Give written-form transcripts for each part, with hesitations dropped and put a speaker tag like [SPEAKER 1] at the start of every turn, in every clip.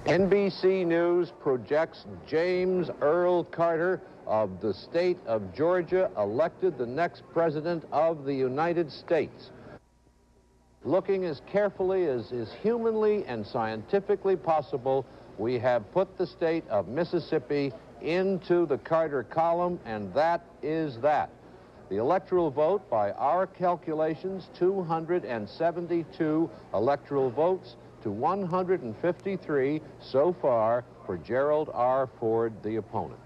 [SPEAKER 1] NBC News projects James Earl Carter of the state of Georgia elected the next president of the United States. Looking as carefully as is humanly and scientifically possible, we have put the state of Mississippi into the Carter column, and that is that. The electoral vote, by our calculations, 272 electoral votes to 153 so far for Gerald R. Ford, the opponent.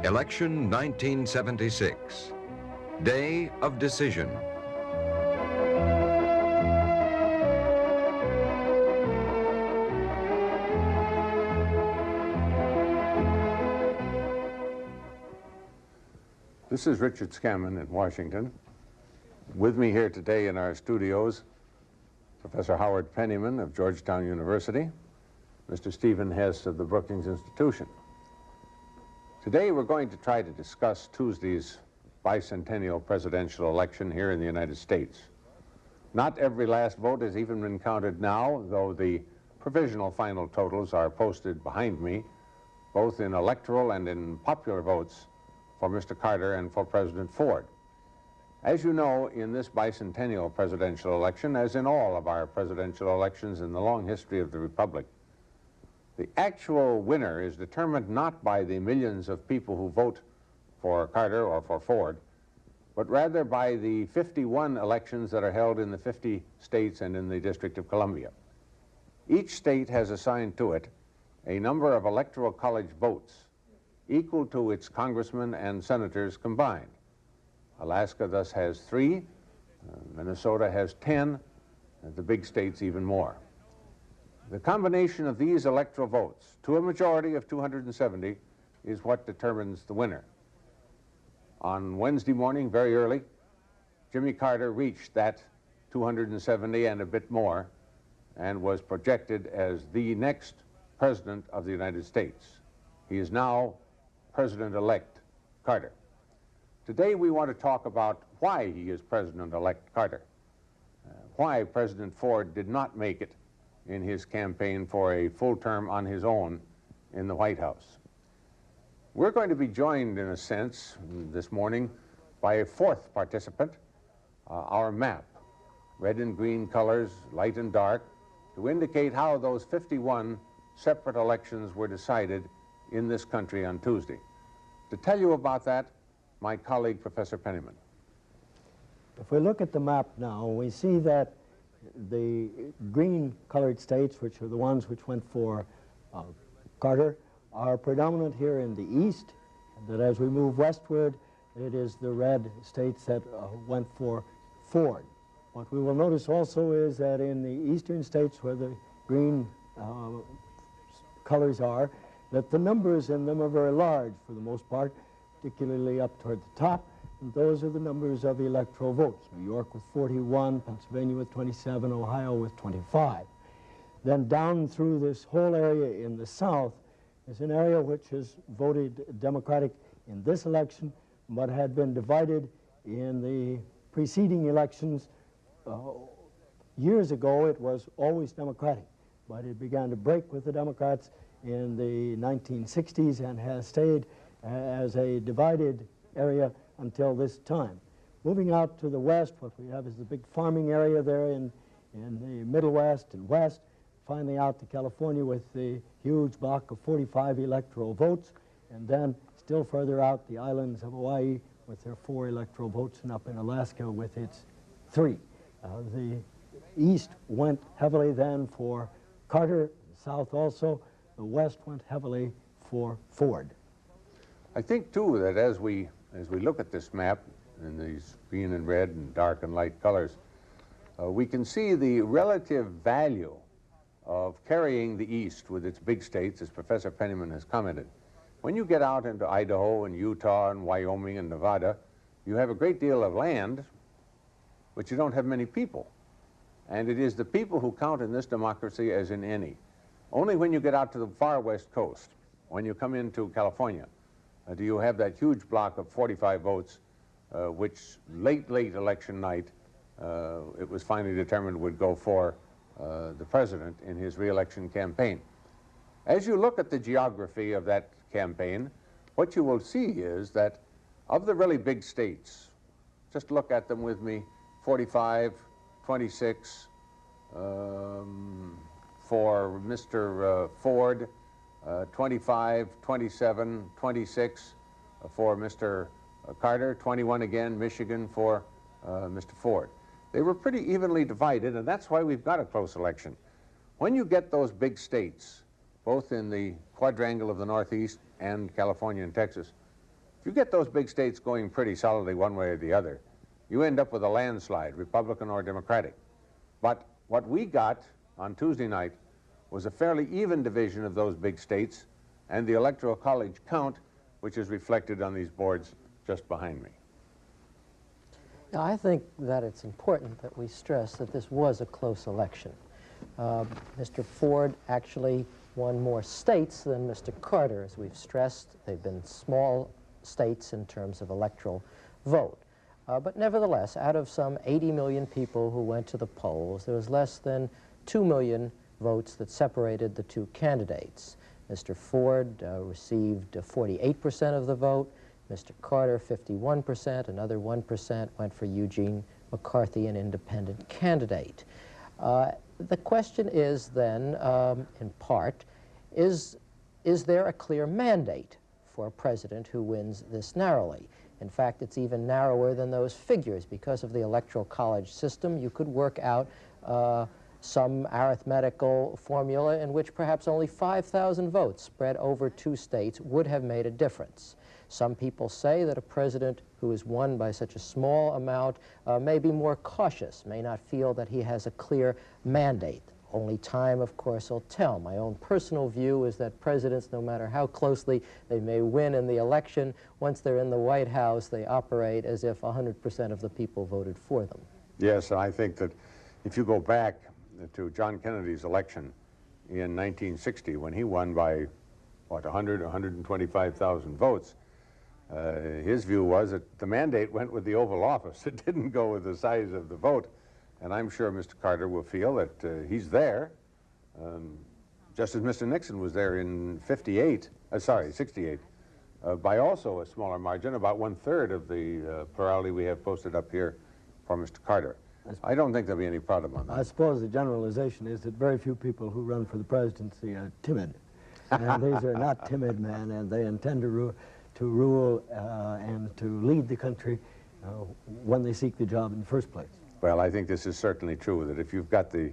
[SPEAKER 2] Election 1976, Day of Decision.
[SPEAKER 3] This is Richard Scammon in Washington. With me here today in our studios, Professor Howard Penniman of Georgetown University, Mr. Stephen Hess of the Brookings Institution. Today we're going to try to discuss Tuesday's bicentennial presidential election here in the United States. Not every last vote has even been counted now, though the provisional final totals are posted behind me, both in electoral and in popular votes for Mr. Carter and for President Ford. As you know, in this bicentennial presidential election, as in all of our presidential elections in the long history of the Republic, the actual winner is determined not by the millions of people who vote for Carter or for Ford, but rather by the 51 elections that are held in the 50 states and in the District of Columbia. Each state has assigned to it a number of electoral college votes equal to its congressmen and senators combined. Alaska thus has 3, Minnesota has 10, and the big states even more. The combination of these electoral votes, to a majority of 270, is what determines the winner. On Wednesday morning, very early, Jimmy Carter reached that 270 and a bit more, and was projected as the next president of the United States. He is now President-elect Carter. Today we want to talk about why he is President-elect Carter, why President Ford did not make it in his campaign for a full term on his own in the White House. We're going to be joined, in a sense, this morning by a fourth participant, our map, red and green colors, light and dark, to indicate how those 51 separate elections were decided in this country on Tuesday. To tell you about that, my colleague, Professor Penniman.
[SPEAKER 4] If we look at the map now, we see that the green-colored states, which are the ones which went for Carter, are predominant here in the east, and that as we move westward, it is the red states that went for Ford. What we will notice also is that in the eastern states where the green colors are, that the numbers in them are very large for the most part, particularly up toward the top. And those are the numbers of electoral votes. New York with 41, Pennsylvania with 27, Ohio with 25. Then down through this whole area in the south is an area which has voted Democratic in this election, but had been divided in the preceding elections. Years ago it was always Democratic, but it began to break with the Democrats in the 1960s and has stayed as a divided area until this time. Moving out to the west, what we have is the big farming area there in the Middle West and West, finally out to California with the huge block of 45 electoral votes, and then still further out the islands of Hawaii with their 4 electoral votes, and up in Alaska with its 3. The east went heavily then for Carter, the south also. The west went heavily for Ford.
[SPEAKER 3] I think, too, that as we look at this map, in these green and red and dark and light colors, we can see the relative value of carrying the East with its big states, as Professor Penniman has commented. When you get out into Idaho and Utah and Wyoming and Nevada, you have a great deal of land, but you don't have many people. And it is the people who count in this democracy as in any. Only when you get out to the far west coast, when you come into California, do you have that huge block of 45 votes, which late election night, it was finally determined would go for the president in his re-election campaign. As you look at the geography of that campaign, what you will see is that of the really big states, just look at them with me, 45, 26 for Mr. Ford, 25, 27, 26 for Mr. Carter, 21 again, Michigan for Mr. Ford. They were pretty evenly divided, and that's why we've got a close election. When you get those big states, both in the quadrangle of the Northeast and California and Texas, if you get those big states going pretty solidly one way or the other, you end up with a landslide, Republican or Democratic. But what we got on Tuesday night was a fairly even division of those big states and the Electoral College count, which is reflected on these boards just behind me.
[SPEAKER 5] Now, I think that it's important that we stress that this was a close election. Mr. Ford actually won more states than Mr. Carter, as we've stressed. They've been small states in terms of electoral vote. But nevertheless, out of some 80 million people who went to the polls, there was less than 2 million votes that separated the two candidates. Mr. Ford received 48% of the vote, Mr. Carter 51%, another 1% went for Eugene McCarthy, an independent candidate. The question is then, in part, is there a clear mandate for a president who wins this narrowly? In fact, it's even narrower than those figures. Because of the Electoral College system, you could work out some arithmetical formula in which perhaps only 5,000 votes spread over 2 states would have made a difference. Some people say that a president who is won by such a small amount may be more cautious, may not feel that he has a clear mandate. Only time, of course, will tell. My own personal view is that presidents, no matter how closely they may win in the election, once they're in the White House, they operate as if 100% of the people voted for them.
[SPEAKER 3] Yes, and I think that if you go back to John Kennedy's election in 1960, when he won by, what, 100, 125,000 votes, his view was that the mandate went with the Oval Office. It didn't go with the size of the vote. And I'm sure Mr. Carter will feel that he's there, just as Mr. Nixon was there in 68, by also a smaller margin, about 1/3 of the plurality we have posted up here for Mr. Carter. I don't think there'll be any problem on that.
[SPEAKER 4] I suppose the generalization is that very few people who run for the presidency are timid. And these are not timid men, and they intend to rule and to lead the country when they seek the job in the first place.
[SPEAKER 3] Well, I think this is certainly true, that if you've got the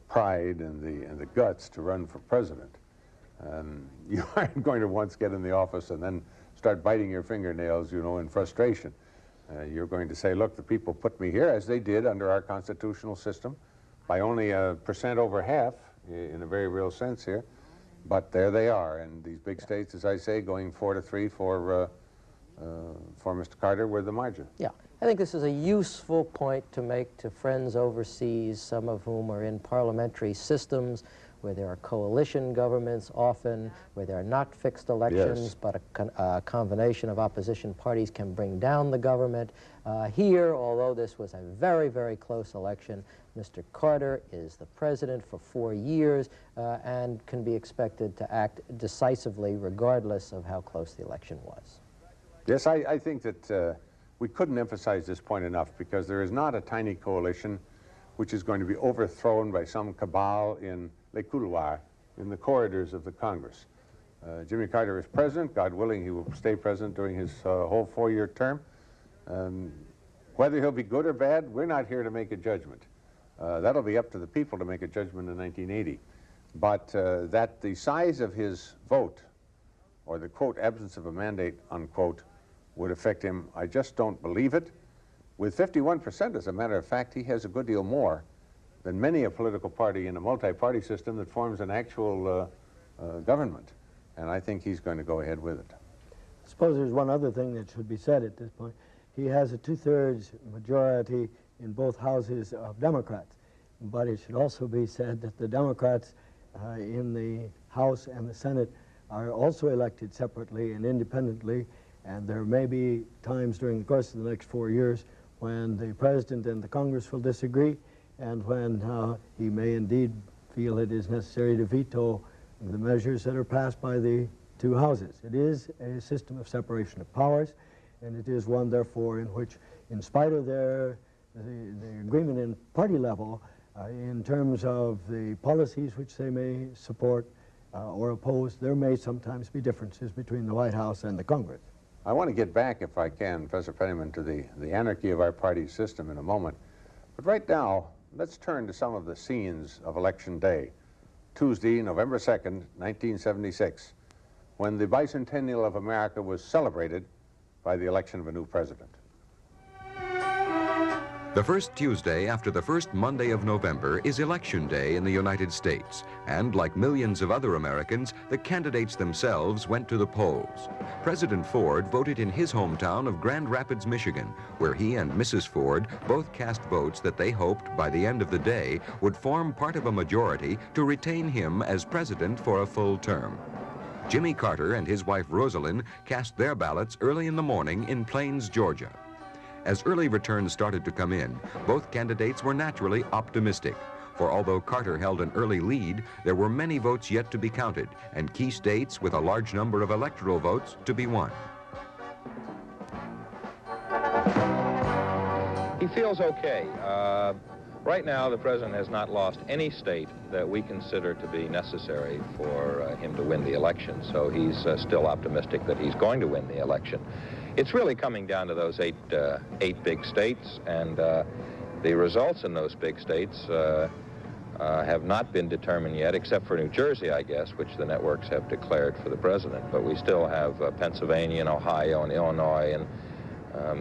[SPEAKER 3] pride and the guts to run for president, you aren't going to once get in the office and then start biting your fingernails, you know, in frustration. You're going to say, look, the people put me here, as they did under our constitutional system, by only 1% over half, in a very real sense here, but there they are. And these big states, as I say, going 4-3 for Mr. Carter were the margin.
[SPEAKER 5] Yeah. I think this is a useful point to make to friends overseas, some of whom are in parliamentary systems where there are coalition governments often, where there are not fixed elections, yes, but a combination of opposition parties can bring down the government. Here, although this was a very, very close election, Mr. Carter is the president for 4 years and can be expected to act decisively regardless of how close the election was.
[SPEAKER 3] Yes, I think that we couldn't emphasize this point enough, because there is not a tiny coalition which is going to be overthrown by some cabal in les couloirs, in the corridors of the Congress. Jimmy Carter is president. God willing, he will stay president during his whole 4-year term. Whether he'll be good or bad, we're not here to make a judgment. That'll be up to the people to make a judgment in 1980. But that the size of his vote, or the, quote, absence of a mandate, unquote, would affect him. I just don't believe it. With 51%, as a matter of fact, he has a good deal more than many a political party in a multi-party system that forms an actual government. And I think he's going to go ahead with it.
[SPEAKER 4] I suppose there's one other thing that should be said at this point. He has a 2/3 majority in both houses of Democrats. But it should also be said that the Democrats in the House and the Senate are also elected separately and independently, and there may be times during the course of the next 4 years when the President and the Congress will disagree, and when he may indeed feel it is necessary to veto the measures that are passed by the two houses. It is a system of separation of powers, and it is one, therefore, in which, in spite of the agreement in party level, in terms of the policies which they may support or oppose, there may sometimes be differences between the White House and the Congress.
[SPEAKER 3] I want to get back, if I can, Professor Penniman, to the anarchy of our party system in a moment. But right now, let's turn to some of the scenes of Election Day, Tuesday, November 2nd, 1976, when the bicentennial of America was celebrated by the election of a new president.
[SPEAKER 2] The first Tuesday after the first Monday of November is Election Day in the United States, and like millions of other Americans, the candidates themselves went to the polls. President Ford voted in his hometown of Grand Rapids, Michigan, where he and Mrs. Ford both cast votes that they hoped by the end of the day would form part of a majority to retain him as president for a full term. Jimmy Carter and his wife Rosalind cast their ballots early in the morning in Plains, Georgia. As early returns started to come in, both candidates were naturally optimistic. For although Carter held an early lead, there were many votes yet to be counted, and key states with a large number of electoral votes to be won.
[SPEAKER 6] He feels okay. Right now, the president has not lost any state that we consider to be necessary for him to win the election, so he's still optimistic that he's going to win the election. It's really coming down to those eight big states, and the results in those big states have not been determined yet, except for New Jersey, I guess, which the networks have declared for the president. But we still have Pennsylvania and Ohio and Illinois and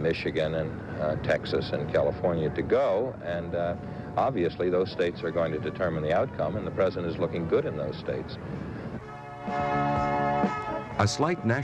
[SPEAKER 6] Michigan and Texas and California to go, and obviously those states are going to determine the outcome, and the president is looking good in those states.
[SPEAKER 2] A slight national